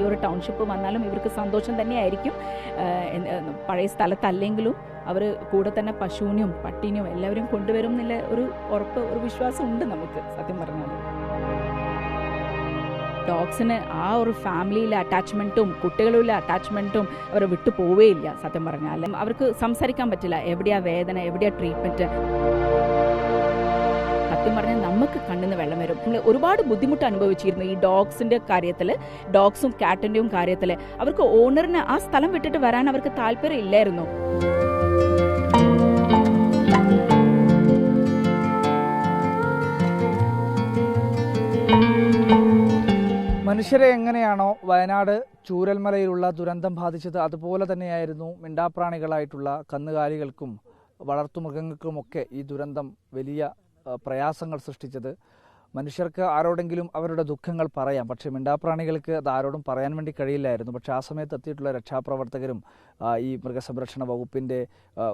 ഒരു ടൗൺഷിപ്പ് വന്നാലും ഇവർക്ക് സന്തോഷം തന്നെയായിരിക്കും. പഴയ സ്ഥലത്തല്ലെങ്കിലും അവർ കൂടെ തന്നെ പശുവിനും പട്ടീനും എല്ലാവരും കൊണ്ടുവരും എന്നുള്ള ഒരു ഉറപ്പ്, ഒരു വിശ്വാസം ഉണ്ട് നമുക്ക്. സത്യം പറഞ്ഞാൽ ഡോഗ്സിന് ആ ഒരു ഫാമിലിയിലെ അറ്റാച്ച്മെൻറ്റും കുട്ടികളിലെ അറ്റാച്ച്മെൻറ്റും അവരെ വിട്ടു പോവേയില്ല. സത്യം പറഞ്ഞാൽ അവർക്ക് സംസാരിക്കാൻ പറ്റില്ല, എവിടെയാ വേദന, എവിടെയാ ട്രീറ്റ്മെൻറ്റ്. സത്യം പറഞ്ഞാൽ നമുക്ക് കണ്ണിന് വെള്ളം വരും. നമ്മൾ ഒരുപാട് ബുദ്ധിമുട്ട് അനുഭവിച്ചിരുന്നു ഈ ഡോഗ്സിൻ്റെ കാര്യത്തിൽ, ഡോഗ്സും കാറ്റിൻ്റെയും കാര്യത്തിൽ. അവർക്ക് ഓണറിന് ആ സ്ഥലം വിട്ടിട്ട് വരാൻ അവർക്ക് താല്പര്യം ഇല്ലായിരുന്നു. മനുഷ്യരെ എങ്ങനെയാണോ വയനാട് ചൂരൽമലയിലുള്ള ദുരന്തം ബാധിച്ചത്, അതുപോലെ തന്നെയായിരുന്നു മിണ്ടാപ്രാണികളായിട്ടുള്ള കന്നുകാലികൾക്കും വളർത്തുമൃഗങ്ങൾക്കുമൊക്കെ ഈ ദുരന്തം വലിയ പ്രയാസങ്ങൾ സൃഷ്ടിച്ചത്. മനുഷ്യർക്ക് ആരോടെങ്കിലും അവരുടെ ദുഃഖങ്ങൾ പറയാം, പക്ഷേ മിണ്ടാപ്രാണികൾക്ക് അത് ആരോടും പറയാൻ വേണ്ടി കഴിയില്ലായിരുന്നു. പക്ഷേ ആ സമയത്ത് എത്തിയിട്ടുള്ള രക്ഷാപ്രവർത്തകരും ഈ മൃഗസംരക്ഷണ വകുപ്പിൻ്റെ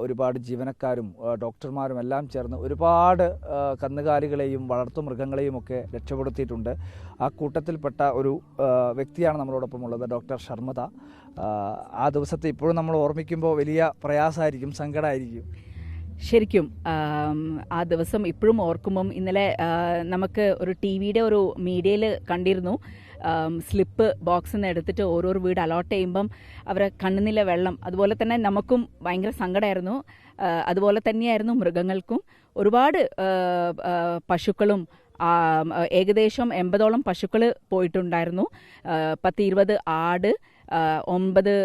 ഒരുപാട് ജീവനക്കാരും ഡോക്ടർമാരും എല്ലാം ചേർന്ന് ഒരുപാട് കന്നുകാലികളെയും വളർത്തുമൃഗങ്ങളെയും ഒക്കെ രക്ഷപ്പെടുത്തിയിട്ടുണ്ട്. ആ കൂട്ടത്തിൽപ്പെട്ട ഒരു വ്യക്തിയാണ് നമ്മളോടൊപ്പം ഉള്ളത്, ഡോക്ടർ ശർമ്മദ. ആ ദിവസത്തെ ഇപ്പോഴും നമ്മൾ ഓർമ്മിക്കുമ്പോൾ വലിയ പ്രയാസമായിരിക്കും, സങ്കടമായിരിക്കും. ശരിക്കും ആ ദിവസം ഇപ്പോഴും ഓർക്കുമ്പം, ഇന്നലെ നമുക്ക് ഒരു ടി വിയുടെ ഒരു മീഡിയയിൽ കണ്ടിരുന്നു, സ്ലിപ്പ് ബോക്സിൽ നിന്ന് എടുത്തിട്ട് ഓരോ വീട് അലോട്ട് ചെയ്യുമ്പം അവരെ കണ്ണുനിലെ വെള്ളം. അതുപോലെ തന്നെ നമുക്കും ഭയങ്കര സങ്കടമായിരുന്നു. അതുപോലെ തന്നെയായിരുന്നു മൃഗങ്ങൾക്കും. ഒരുപാട് പശുക്കളും ഏകദേശം 80ഓളം പശുക്കൾ പോയിട്ടുണ്ടായിരുന്നു. 10-20 ആട്, 9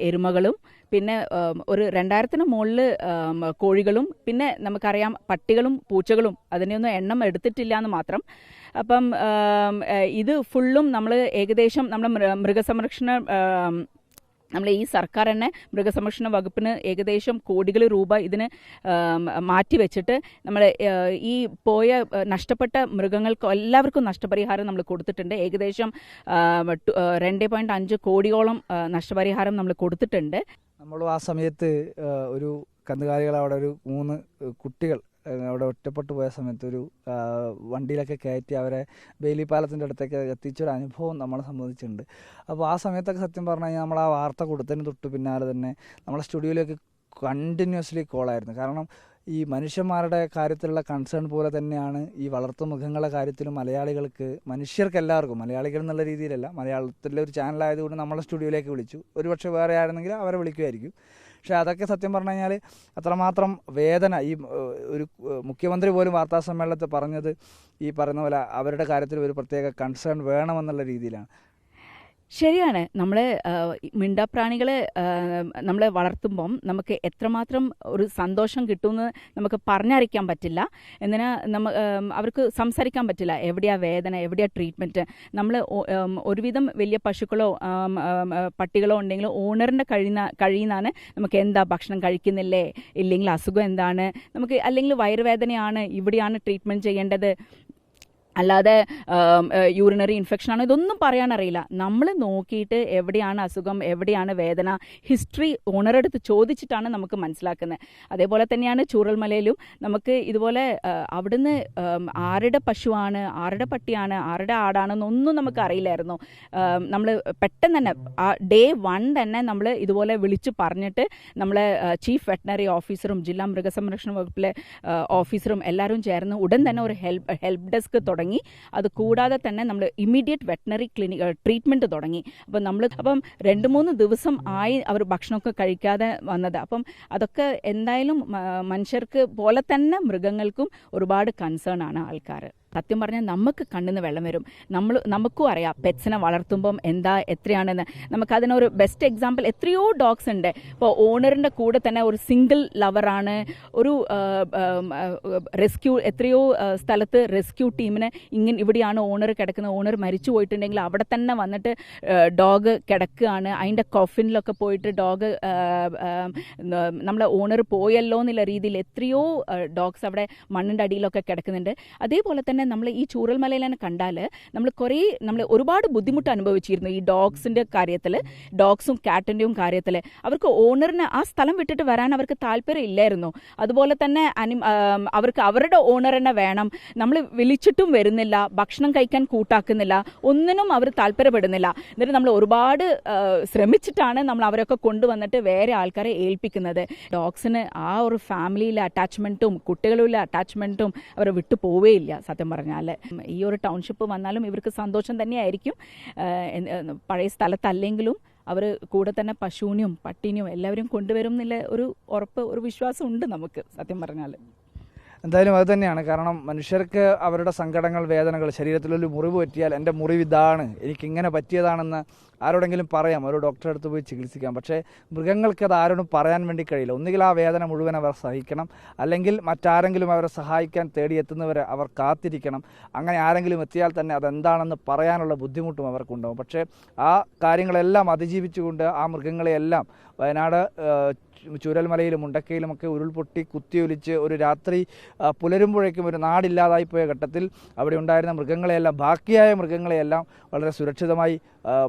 എരുമകളും, പിന്നെ ഒരു 2000-ന് മുകളിൽ കോഴികളും, പിന്നെ നമുക്കറിയാം പട്ടികളും പൂച്ചകളും. അതിനെയൊന്നും എണ്ണം എടുത്തിട്ടില്ല എന്ന് മാത്രം. അപ്പം ഇത് ഫുള്ളും നമ്മൾ ഏകദേശം നമ്മുടെ മൃഗസംരക്ഷണ നമ്മൾ ഈ സർക്കാർ തന്നെ മൃഗസംരക്ഷണ വകുപ്പിന് ഏകദേശം കോടികൾ രൂപ ഇതിന് മാറ്റിവെച്ചിട്ട് നമ്മൾ ഈ പോയ നഷ്ടപ്പെട്ട മൃഗങ്ങൾക്ക് എല്ലാവർക്കും നഷ്ടപരിഹാരം നമ്മൾ കൊടുത്തിട്ടുണ്ട്. ഏകദേശം 2.5 കോടിയോളം നഷ്ടപരിഹാരം നമ്മൾ കൊടുത്തിട്ടുണ്ട്. നമ്മളും ആ സമയത്ത് ഒരു കന്നുകാലികൾ അവിടെ ഒരു 3 കുട്ടികൾ അവിടെ ഒറ്റപ്പെട്ടു പോയ സമയത്ത് ഒരു വണ്ടിയിലൊക്കെ കയറ്റി അവരെ ബെയിലി പാലത്തിൻ്റെ അടുത്തേക്ക് എത്തിച്ചൊരു അനുഭവം നമ്മളെ സംബന്ധിച്ചിട്ടുണ്ട്. അപ്പോൾ ആ സമയത്തൊക്കെ സത്യം പറഞ്ഞു കഴിഞ്ഞാൽ നമ്മൾ ആ വാർത്ത കൊടുത്തതിന് തൊട്ട് പിന്നാലെ തന്നെ നമ്മളെ സ്റ്റുഡിയോയിലേക്ക് കണ്ടിന്യൂസ്ലി കോളായിരുന്നു. കാരണം ഈ മനുഷ്യന്മാരുടെ കാര്യത്തിലുള്ള കൺസേൺ പോലെ തന്നെയാണ് ഈ വളർത്തുമൃഗങ്ങളുടെ കാര്യത്തിലും മനുഷ്യർക്ക് എല്ലാവർക്കും, മലയാളികൾ എന്നുള്ള രീതിയിലല്ല, മലയാളത്തിലെ ഒരു ചാനലായതുകൊണ്ട് നമ്മളെ സ്റ്റുഡിയോയിലേക്ക് വിളിച്ചു. ഒരുപക്ഷെ വേറെ ആയിരുന്നെങ്കിൽ അവരെ വിളിക്കുമായിരിക്കും. പക്ഷേ അതൊക്കെ സത്യം പറഞ്ഞു കഴിഞ്ഞാൽ അത്രമാത്രം വേദന. ഈ ഒരു മുഖ്യമന്ത്രി പോലും വാർത്താസമ്മേളനത്തിൽ പറഞ്ഞത് ഈ പറയുന്ന പോലെ അവരുടെ കാര്യത്തിൽ ഒരു പ്രത്യേക കൺസേൺ വേണമെന്നുള്ള രീതിയിലാണ്. ശരിയാണ്. നമ്മൾ മിണ്ടാപ്രാണികളെ നമ്മൾ വളർത്തുമ്പം നമുക്ക് എത്രമാത്രം ഒരു സന്തോഷം കിട്ടുമെന്ന് നമുക്ക് പറഞ്ഞറിയിക്കാൻ പറ്റില്ല. എന്നാൽ അവർക്ക് സംസാരിക്കാൻ പറ്റില്ല, എവിടെയാ വേദന, എവിടെയാ ട്രീറ്റ്മെൻറ്റ്. നമ്മൾ ഒരുവിധം വലിയ പശുക്കളോ പട്ടികളോ ഉണ്ടെങ്കിൽ ഓണറിൻ്റെ കഴിയുന്നതാണ് നമുക്ക് എന്താ ഭക്ഷണം കഴിക്കുന്നില്ലേ, ഇല്ലെങ്കിൽ അസുഖം എന്താണ്, നമുക്ക് അല്ലെങ്കിൽ വയറുവേദനയാണ്, ഇവിടെയാണ് ട്രീറ്റ്മെൻറ്റ് ചെയ്യേണ്ടത്, അല്ലാതെ യൂറിനറി ഇൻഫെക്ഷൻ ആണ്, ഇതൊന്നും പറയാനറിയില്ല. നമ്മൾ നോക്കിയിട്ട് എവിടെയാണ് അസുഖം, എവിടെയാണ് വേദന, ഹിസ്റ്ററി ഓണറെടുത്ത് ചോദിച്ചിട്ടാണ് നമുക്ക് മനസ്സിലാക്കുന്നത്. അതേപോലെ തന്നെയാണ് ചൂരൽമലയിലും നമുക്ക് ഇതുപോലെ അവിടുന്ന് ആരുടെ പശുവാണ്, ആരുടെ പട്ടിയാണ്, ആരുടെ ആടാണെന്നൊന്നും നമുക്ക് അറിയില്ലായിരുന്നു. നമ്മൾ പെട്ടെന്ന് തന്നെ ഡേ 1 തന്നെ നമ്മൾ ഇതുപോലെ വിളിച്ചു പറഞ്ഞിട്ട് നമ്മളെ ചീഫ് വെറ്റനറി ഓഫീസറും ജില്ലാ മൃഗസംരക്ഷണ വകുപ്പിലെ ഓഫീസറും എല്ലാവരും ചേർന്ന് ഉടൻ തന്നെ ഒരു ഹെൽപ്പ് ഡെസ്ക് തുടങ്ങി. അത് കൂടാതെ തന്നെ നമ്മൾ ഇമ്മീഡിയറ്റ് വെറ്റനറി ട്രീറ്റ്മെൻറ്റ് തുടങ്ങി. അപ്പം 2-3 ദിവസം ആയി അവർ ഭക്ഷണമൊക്കെ കഴിക്കാതെ വന്നത്. അപ്പം അതൊക്കെ എന്തായാലും മനുഷ്യർക്ക് പോലെ തന്നെ മൃഗങ്ങൾക്കും ഒരുപാട് കൺസേൺ ആണ് ആൾക്കാർ. സത്യം പറഞ്ഞാൽ നമുക്ക് കണ്ണിന് വെള്ളം വരും. നമുക്കും അറിയാം പെറ്റ്സിനെ വളർത്തുമ്പം എത്രയാണെന്ന്. നമുക്കതിനൊരു ബെസ്റ്റ് എക്സാമ്പിൾ എത്രയോ ഡോഗ്സ് ഉണ്ട്. ഇപ്പോൾ ഓണറിൻ്റെ കൂടെ തന്നെ ഒരു സിംഗിൾ ലവറാണ്. ഒരു എത്രയോ സ്ഥലത്ത് റെസ്ക്യൂ ടീമിന് ഇവിടെയാണ് ഓണർ കിടക്കുന്നത്, ഓണർ മരിച്ചു പോയിട്ടുണ്ടെങ്കിൽ അവിടെ തന്നെ വന്നിട്ട് ഡോഗ് കിടക്കുകയാണ്. അതിൻ്റെ കോഫിനിലൊക്കെ പോയിട്ട് ഡോഗ് നമ്മളെ ഓണർ പോയല്ലോ എന്നുള്ള രീതിയിൽ എത്രയോ ഡോഗ്സ് അവിടെ മണ്ണിൻ്റെ അടിയിലൊക്കെ കിടക്കുന്നുണ്ട്. അതേപോലെ തന്നെ തന്നെ നമ്മൾ ഈ ചൂരൽമലയിൽ തന്നെ കണ്ടാൽ നമ്മൾ ഒരുപാട് ബുദ്ധിമുട്ട് അനുഭവിച്ചിരുന്നു ഈ ഡോഗ്സിൻ്റെ കാര്യത്തിൽ, ഡോഗ്സും കാറ്റിൻ്റെയും കാര്യത്തിൽ. അവർക്ക് ഓണറിന് ആ സ്ഥലം വിട്ടിട്ട് വരാൻ അവർക്ക് താല്പര്യം ഇല്ലായിരുന്നു. അതുപോലെ തന്നെ അവർക്ക് അവരുടെ ഓണറിനെ വേണം, നമ്മൾ വിളിച്ചിട്ടും വരുന്നില്ല, ഭക്ഷണം കഴിക്കാൻ കൂട്ടാക്കുന്നില്ല, ഒന്നിനും അവർ താല്പര്യപ്പെടുന്നില്ല. എന്നിട്ട് നമ്മൾ ഒരുപാട് ശ്രമിച്ചിട്ടാണ് നമ്മൾ അവരൊക്കെ കൊണ്ടുവന്നിട്ട് വേറെ ആൾക്കാരെ ഏൽപ്പിക്കുന്നത്. ഡോഗ്സിന് ആ ഒരു ഫാമിലിയിലെ അറ്റാച്ച്മെൻറ്റും കുട്ടികളിലെ അറ്റാച്ച്മെൻറ്റും അവരെ വിട്ടു പോവേയില്ല. സത്യം പറഞ്ഞാൽ ഈ ഒരു ടൗൺഷിപ്പ് വന്നാലും ഇവർക്ക് സന്തോഷം തന്നെയായിരിക്കും. പഴയ സ്ഥലത്തല്ലെങ്കിലും അവർ കൂടെ തന്നെ പശുവിനെയും പട്ടീനെയും എല്ലാവരും കൊണ്ടുവരും എന്നുള്ള ഒരു ഉറപ്പ്, ഒരു വിശ്വാസം ഉണ്ട് നമുക്ക് സത്യം പറഞ്ഞാൽ. എന്തായാലും അത് തന്നെയാണ്. കാരണം മനുഷ്യർക്ക് അവരുടെ സങ്കടങ്ങൾ, വേദനകൾ, ശരീരത്തിലൊരു മുറിവ് പറ്റിയാൽ എൻ്റെ മുറിവ് ഇതാണ്, എനിക്കിങ്ങനെ പറ്റിയതാണെന്ന് ആരോടെങ്കിലും പറയാം, ഒരു ഡോക്ടറെ അടുത്ത് പോയി ചികിത്സിക്കാം. പക്ഷേ മൃഗങ്ങൾക്ക് അത് ആരോടും പറയാൻ വേണ്ടി കഴിയില്ല. ഒന്നുകിൽ ആ വേദന മുഴുവൻ അവർ സഹിക്കണം, അല്ലെങ്കിൽ മറ്റാരെങ്കിലും അവരെ സഹായിക്കാൻ തേടിയെത്തുന്നവരെ അവർ കാത്തിരിക്കണം. അങ്ങനെ ആരെങ്കിലും എത്തിയാൽ തന്നെ അതെന്താണെന്ന് പറയാനുള്ള ബുദ്ധിമുട്ടും അവർക്കുണ്ടാവും. പക്ഷേ ആ കാര്യങ്ങളെല്ലാം അതിജീവിച്ചുകൊണ്ട് ആ മൃഗങ്ങളെയെല്ലാം വയനാട് ചൂരൽമലയിലും മുണ്ടക്കയിലുമൊക്കെ ഉരുൾപൊട്ടി കുത്തിയൊലിച്ച് ഒരു രാത്രി പുലരുമ്പോഴേക്കും ഒരു നാടില്ലാതായിപ്പോയ ഘട്ടത്തിൽ അവിടെ ഉണ്ടായിരുന്ന മൃഗങ്ങളെയെല്ലാം, ബാക്കിയായ മൃഗങ്ങളെയെല്ലാം വളരെ സുരക്ഷിതമായി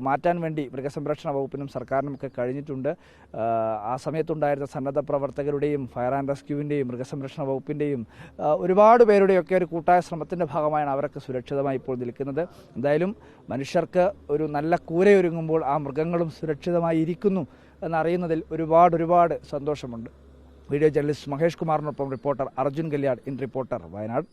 മാറ്റാൻ വേണ്ടി മൃഗസംരക്ഷണ വകുപ്പിനും സർക്കാരിനുമൊക്കെ കഴിഞ്ഞിട്ടുണ്ട്. ആ സമയത്തുണ്ടായിരുന്ന സന്നദ്ധ പ്രവർത്തകരുടെയും ഫയർ ആൻഡ് റെസ്ക്യൂവിൻ്റെയും മൃഗസംരക്ഷണ വകുപ്പിൻ്റെയും ഒരുപാട് പേരുടെയൊക്കെ ഒരു കൂട്ടായ ശ്രമത്തിൻ്റെ ഭാഗമായാണ് അവരൊക്കെ സുരക്ഷിതമായി ഇപ്പോൾ നിൽക്കുന്നത്. എന്തായാലും മനുഷ്യർക്ക് ഒരു നല്ല കൂരയൊരുങ്ങുമ്പോൾ ആ മൃഗങ്ങളും സുരക്ഷിതമായി ഇരിക്കുന്നു എന്നറിയുന്നതിൽ ഒരുപാട് സന്തോഷമുണ്ട്. വീഡിയോ ജേർണലിസ്റ്റ് മഹേഷ് കുമാറിനൊപ്പം reporter Arjun Kalyad, in Reporter, Wayanad.